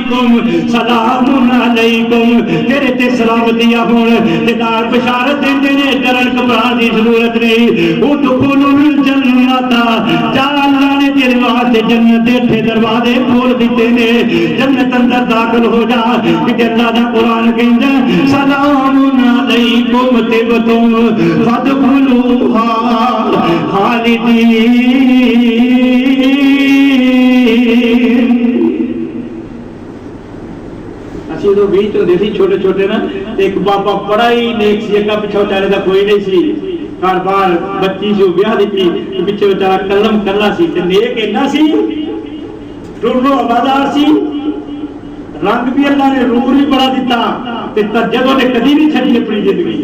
अलैकुम सलामुन अलैकुम तेरे ते सलामतियां होण ते नाल बशारत देंदे ने डरन घबराण दी जरूरत नहीं। उदखुलुल जन्नता जा अल्लाह ने तेरे वास्ते जन्नत दे दरवाजे खोल दिते ने जन्नत अंदर दाखिल हो जा कि अल्लाह दा कुरान कहंदा सलामुन अलैकुम तिबतुम फदखुलूहा खालिदीन। ਅਸੀਂ तो बीच होंदे सी छोटे छोटे ना एक बाबा बड़ा ही नेक सी अग्गा पिछा बेचारे दा कोई नहीं सी घर बार बच्ची सी ब्याह दित्ती पिछे बेचारा कलम कला सी ते नेक इन्ना सी टुरनो आबादार सी रंग भी अल्लाह ने रूप भी बड़ा दिता ते तजब ने कदी नहीं छड़ी अपनी जिंदगी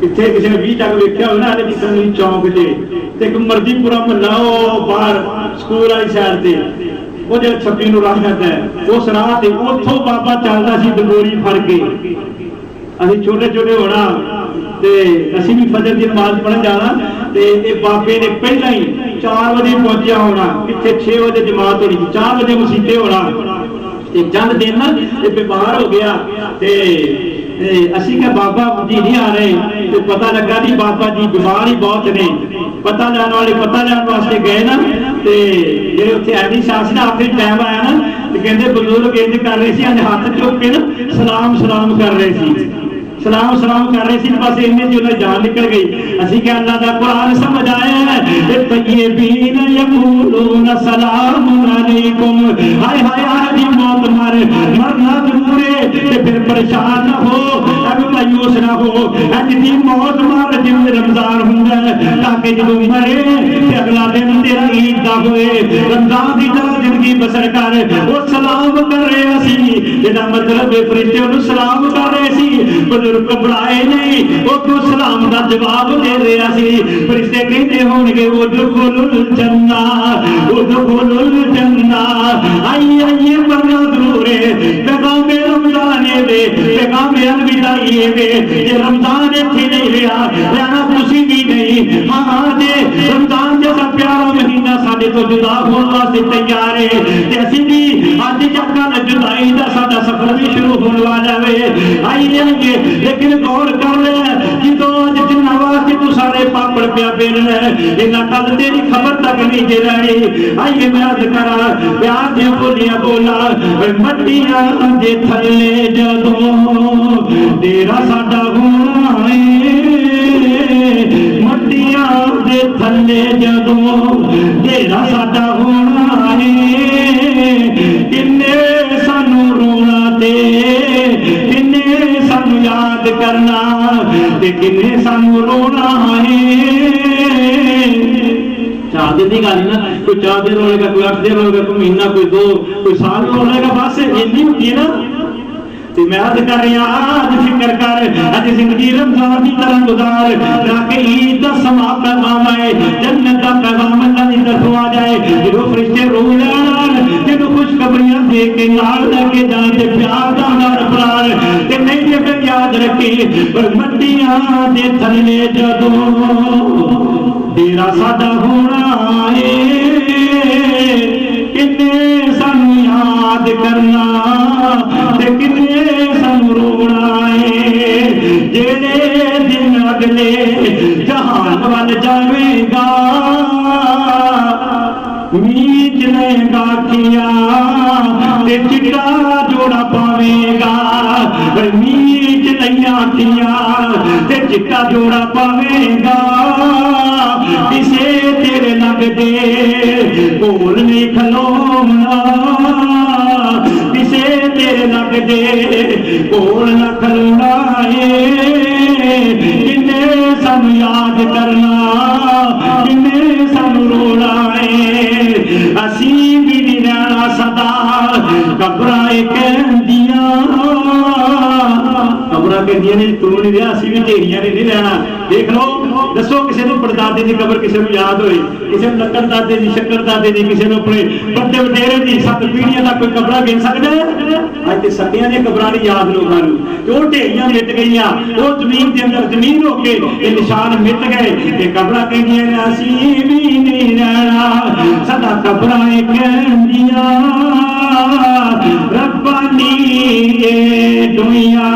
इत्थे किसी ने 20 तक वेख्या हो ना किसी चौक से एक मर्दीपुरा महला बाहर स्कूल वाली साइड से वो जो 26 नूं राह जाता है उस राह से उथों बाबा चलता सी डंगोरी फड़ के असीं छोटे छोटे होना ते असीं भी फजर की नमाज पढ़न जाना ते ये बाबे ने पहला ही 4 बजे पहुंचा होना कितने 6 बजे जमात होनी 4 बजे मसीते होना चंद दिन ये बीमार हो गया ते असी क्या बाबा जी नहीं आ रहे तो पता लगा जी बाबा जी बीमार ही बहुत ने पता लैन वाले पता लैन वास्ते गए ना ते जेडे उत्थे एडी शास ना आखिरी टाइम आया ना तो कहते बजुर्ग इंज कर रहे थे हाथ चुक के ना सलाम सलाम कर रहे थे सलाम सलाम कर रहे थे बस इन्ने च उन्हें जान निकल गई। असी क्या अल्लाह दा कुरान समझ आया है तय्यबीन यकूलून सलामुन अलैकुम हाय हाय आदि मौत मारे मरना जरूर है ते फिर परेशान ना हो अब मायूस ना हो अजी मौत मार जिन रमजान हुंदा है ताकि जदों मरे ते अगला दिन तेरा ईद दा होए रमजान दी तरह जिंदगी बसर कर वो सलाम कर रहे असी जेदा मतलब है फरिश्ते उन्हें सलाम कर रहे सी घबराए नहीं वो तू सलाम का जवाब दे रहा सी फरिश्ते कहते होंगे उदखुलुल जन्ना उदखुलुल जन्ना आइए आइए मरना जरूर है पैगाम रमजान दे पैगाम अलविदाई दे ये रमजान इत्थे नहीं रहा रहना खुशी भी नहीं हां दे रमजान जैसा प्यारा महीना साडे तो जुदा होने वास्ते तैयार है ते असीं भी अज जक्कल जुदाई दा साडा सफर भी शुरू होने वाला है। आइए आइए लेकिन गौर कर ले जो अज जिन्ना वास्ते तू सारे पापड़ पिया बेलना इन्ना कल तेरी खबर तक नहीं जे रहनी। आइए मैं अर्ज करा प्यार दी बोलियां बोला मट्टियां दे थल्ले जदों तेरा साडा होना है मट्टियां दे थल्ले जदों तेरा साडा होना है किन्ने सानू रोना ते किन्ने सानू याद करना ते किन्ने सानू रोना है। 4 दिन की गल ना कोई 4 दिन रोएगा कोई 8 दिन रोएगा कोई महीना कोई 2 कोई साल रोएगा बस इन्नी होती है ना। ते मैं अर्ज कर रहा आज फिक्र कर अज जिंदगी रमजान की तरह गुजार ताकि ईद का समा पैगाम आए जन्नत का पैगाम अल्लाह की तरफ आ जाए जो फरिश्ते रो लैन जिन्हों खुशखबरियां दे के नाल लेके जान ते प्यार दा नाल प्यार ते नहीं ते फिर याद रखी पर मट्टियां दे थल्ले जदों तेरा साडा होना है किन्ने सानू याद करना ते किन्ने सानू रोना है जेड़े दिन अगले जहान वाल जावेगा मीच लेगा किया ते चिट्टा जोड़ा पावेगा मीच लैया किया ते चिट्टा जोड़ा पावेगा किसे तेरे लग दे कोल नहीं खलोना किसे तेरे लग दे कोल न खलोना है किन्ने सानू याद करना किन्ने सानू रोना है असी भी नहीं रहना सदा कब्रां कहंदियां कब्रां कहंदियां ने तू नहीं रहा असी भी ढेरियां ने नहीं रहना। देख लो दसो किसी को परदादे की कबर किसी को याद होए किसी को लक्कड़ दादे की शक्कर दादे की किसी को अपने बड़े वडेरे की 7 पीढ़ियां तक कोई कब्र गिन सकता है। अज तो सदियां दी कब्रां नहीं याद लोगों को वो ढेरियां मिट गई वो जमीन के अंदर जमीन होके ये निशान मिट गए ये कब्रां कहंदियां ने असीं भी नहीं रहना सदा कब्रां कहंदियां रब्बानी ये दुनिया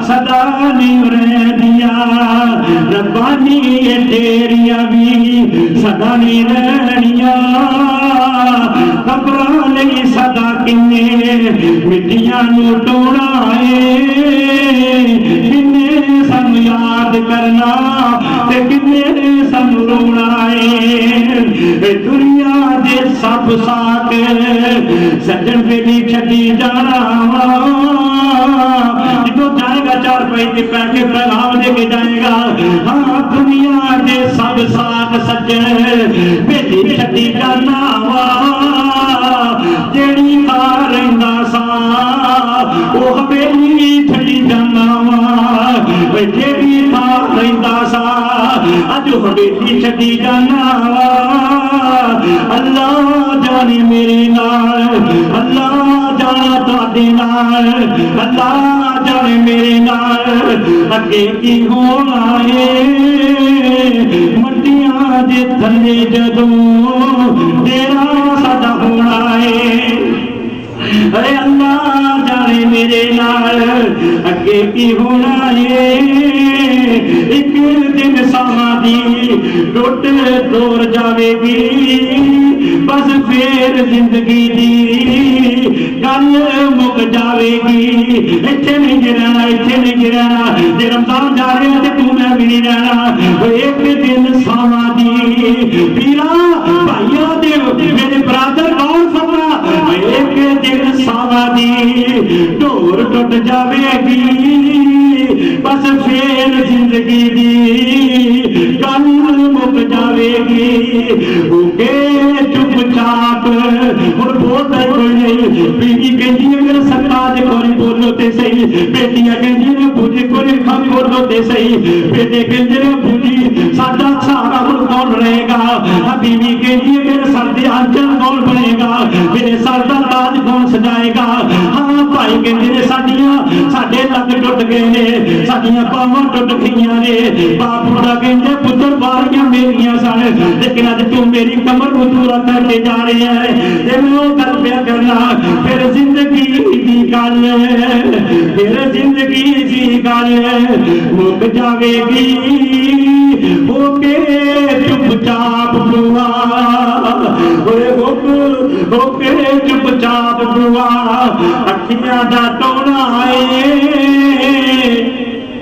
सदा नहीं रहदिया, रब्बानी ये तेरिया भी सदा नहीं रहनिया, कब्रां नहीं सदा किन्ने मिट्टियां नू टोना है, किन्ने सानू याद करना ते किन्ने सानू रोना है। दुनिया दे सब साथ सज्जन पे भी छड़ी जाना, जो जाएगा चार पैसे पैके पैगाम देके जाएगा। हाँ दुनिया दे सब साथ सज्जन बेली छड़ी जाना वा, जेड़ी खा रहिंदा सा वो हवेली छड़ी जाना वा, जेड़ी खा रहिंदा सा अज हवेली छड़ी जाना वा। अल्लाह जाने मेरे नाल, अल्लाह जाना तुहाडे नाल, अल्लाह जाने मेरे नाल अगे की होना है। मट्टियां दे थल्ले जदों तेरा साडा होना है, अरे अल्लाह जाने मेरे नाल अगे की होना है। एक दिन सावां दी टुट तोड़ जावेगी, बस फिर जिंदगी दी गल मुक जावेगी। इत्थे नहीं गिरना, इत्थे नहीं गिरना, जे रमजान जा रहे हैं तो तू मैं भी नहीं रहना। एक दिन सावां दी पीरा भाइया दे मेरे बरादर कौन फरना, एक दिन सावां दी ढोर टुट जावेगी, बस फिर जिंदगी दी गल मुक जावेगी। ओके चुपचाप हुण बोलदा कोई नहीं, बीवी कहती है मेरा सरताज कोई बोलो ते सही, बेटियां कहती है बूजी कोई खां बोलो ते सही, बेटे कहते हैं बूजी साडा सहारा हुण कौन रहेगा, बीवी कहती है मेरे सर दे आंचल कौन बनेगा, मेरे सर दा ताज कौन सजाएगा। हाँ भाई कहते ने साडियां साडे लग टुट गए ने, साडियां बावां टुट गईयां ने, बाप बुढ़ा कहते पुत्तर बारियां मेरियां सन, लेकिन अज तू मेरी कमर नूं दूरा करके जा रही है। ते मैं वो गल पिया करना, फिर जिंदगी दी गल, फिर जिंदगी दी गल मुक जावेगी। होके चुपचाप बुआ, होके चुपचाप बुआ, अखियां दा टोना है।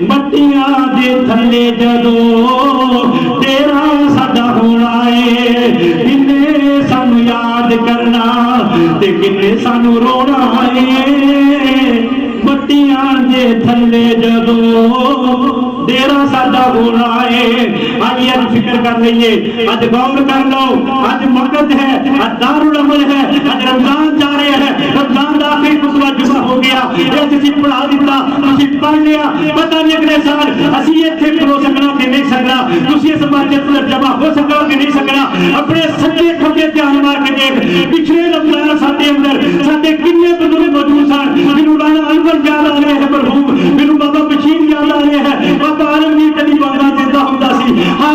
मट्टियां दे थल्ले जदों तेरा साडा होना है, किन्ने सानू याद करना ते किन्ने सानू रोना है। मट्टियां दे थल्ले जदों तेरा साडा होना है। आइए अज फिक्र कर लीजिए, अज गौर कर लो, अज मकद है, अज दारुल अमल है, अज रमजान जा रहे हैं, रमजान का आखिरी खुतबा जुमा हो गया, असीं पढ़ा दिता, तुसीं पढ़ लिया, पता नहीं अगले साल असीं इत्थे खलो सकना कि नहीं सकना, तुसीं इस मस्जिद में जमा हो सकना कि नहीं सकना। अपने सज्जे खब्बे ध्यान मार के देख, पिछले रमजान साडे अंदर साडे किन्ने बुजुर्ग मौजूद सन। मैनूं राणा अनवर याद आ रहे हैं, मरहूम मैनूं बाबा बशीर याद आ रहे हैं, बाबा आलमगीर कदी बाबा जिंदा हुंदा सी। हाँ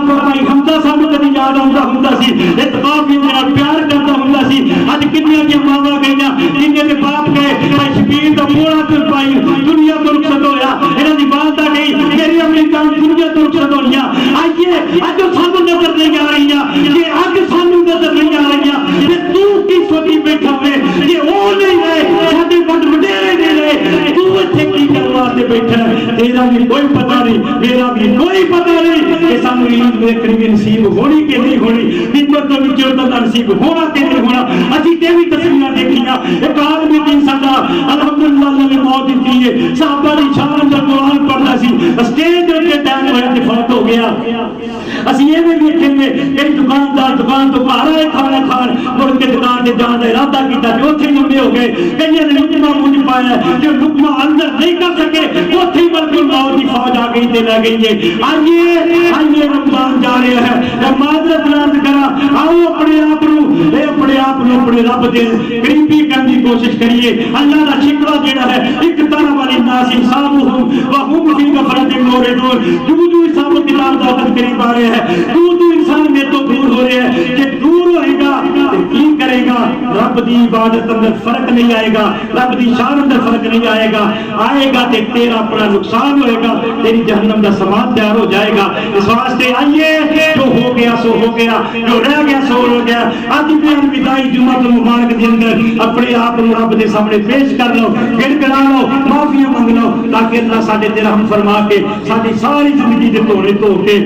भाई हमदा सानू कदी याद आउंदा हुंदा सी, इत्तेफाक दे नाल प्यार करदा हुंदा सी। अज किन्नियां दी मावां गईयां, किन्ने दे बाप गए, भाई शबीर दा मोड़ा ते भाई दुनिया तो रुखसत होया, इन्हां दी वालदा गई, मेरी अपनी जान दुनिया तो रुखसत होईयां। आइए अज सानू नजर नहीं आ रहीयां, ये अज सानू नजर नहीं आ रहीयां, ते तू की सोची बैठा वे, ये ओ नहीं रहे साडे वड वडेरे नहीं रहे, तू इत्थे की करन वास्ते बैठा है। तेरा भी कोई पता नहीं, मेरा भी कोई पता नहीं कि सानू ईद देखनी नसीब होनी कि नहीं होनी, हिम्मत तो विचों दा नसीब होना कि नहीं होना। असीं ते भी तस्वीरां देखियां, एक आदमी दिन साडा अल्हम्दुलिल्लाह ने मौत दी है, साहबा दी शान दा कुरान पढ़दा सी, स्टेज ते टाइम होया ते फौत हो गया। असीं ये भी वेखेंगे कई दुकानदार दुकान तो घर आए खाना खान, मुड़ के दुकान ते जाण दा इरादा कीता ते उत्थे लंबे हो गए, कईयां ने लुकमा मुंह पाया, जो लुकमा अंदर नहीं कर सके उत्थे ही बिल्कुल मौत दी फौज आ गई ते ले गई है। आइए आइए रमजान जा रहे हैं, माजरत अर्ज करा, आओ अपने आप नूं अपने रब दे करीबी करने की कोशिश करिए। अल्लाह दा शिकवा जेड़ा है, एक तरह वाली नास हिसाबुहुम व हुम फी गफरतिन मुरिदून, जो हिसाब किताब दा वक्त करीब आ रहे हैं, इंसान मेरे तो दूर हो रहा है, जे दूर होएगा तो की करेगा? रब दी इबादत अंदर फर्क नहीं आएगा, रब दी शान अंदर फर्क नहीं आएगा। आएगा तो तेरा अपना नुकसान होएगा, तेरी जहन्नम का सामान तैयार हो जाएगा। इस वास्ते आइए, जो हो गया सो हो गया, जो रह गया सो हो गया। आज भी विदाई जुम्मतुल मुबारक के अंदर अपने आप को रब के सामने पेश कर लो, गिड़गिड़ा लो, माफिया मांग लो, ताकि अल्लाह साडे ते रहम फरमा के साडी सारी जिंदगी दे धोने धो के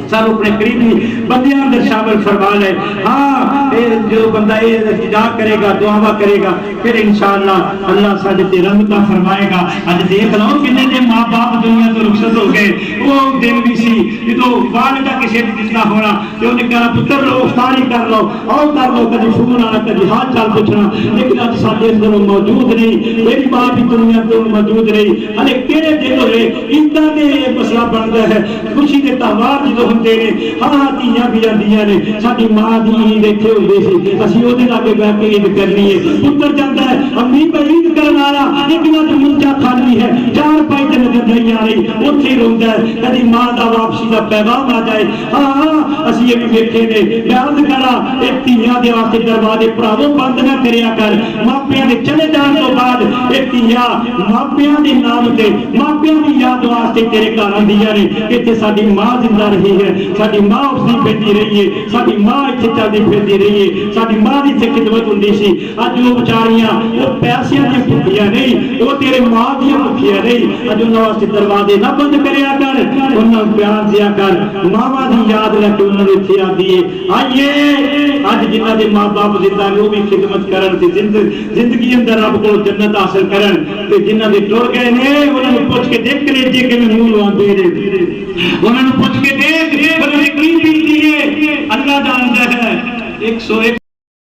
सानू अपने करीबी बंदियां अंदर शामिल फरमा ले। हाँ, जो बंदा ये इल्तिजा करेगा, दुआवा करेगा, फिर इंशाअल्लाह अल्लाह साडे ते रहमत फरमाएगा। आज देख लो कितने दे मां बाप दुनिया तो रुखसत हो गए। वो दिन भी सी जो वालिदा किसी ने जिंदा होना ते उन्हें कहना पुत्र लो, इफ्तारी कर लो, आओ कर लो, कभी फोन आना, कभी हाथ चाल पूछना। लेकिन आज साडे अंदर मौजूद नहीं, मेरी मां भी दुनिया तो मौजूद नहीं। अरे केड़े दिन होए इदा दे मसला बनता है। खुशी के त्योहार जो होंगे ने, हाँ धीयां भी आंदियां ने, साडी मां दी ईद इत्थे हुंदी सी, असीं ओदे लागे बैठ के ईद करनी है। पुत्र जांदा है अम्मी मैं ईद करन आया, लेकिन अज मंजा खाली है, 4 पाई ते नजर नहीं आ रही, उत्थे ही रोंदा है। कदी मां दा वापसी दा पैगाम आ जाए। हाँ असीं ये भी वेखे ने। मैं अर्ज करा ए धीयां दे वास्ते दरवाजे भरावो बंद ना करिया कर। मापियां दे चले जाण तो बाद ए धीयां मापियां दे नाम ते, मापियां दी याद वास्ते तेरे घर आंदियां ने। इत्थे साडी मां जिंदा रही है, साडी मां उठदी फिरदी रही है, साडी मां इत्थे चलदी फिरदी रही है, साडी मां दी इत्थे खिदमत हुंदी सी। अज वो बेचारियां वो पैसियां दी भुखियां नहीं, वो तेरे मां दी भुखियां नहीं। अज उन्हां वास्ते दरवाजे ना बंद करिया कर, उन्हां प्यार दिया कर। मावां दी याद लेके उन्हां नूं इत्थे आंदी है। आइए अज जिन्हां दे मां बाप जिंदा ने, वो भी खिदमत करन ते जिंदगी अंदर रब कोल जन्नत हासिल करन। ते जिन्हां दे टुर गए ने उन्हां नूं पुछ के देख कलेजे किवें मूंह लवांदे ने, उन्हां नूं पुछ के देख उन्हां दी की बीती है, अल्लाह जानदा है। 101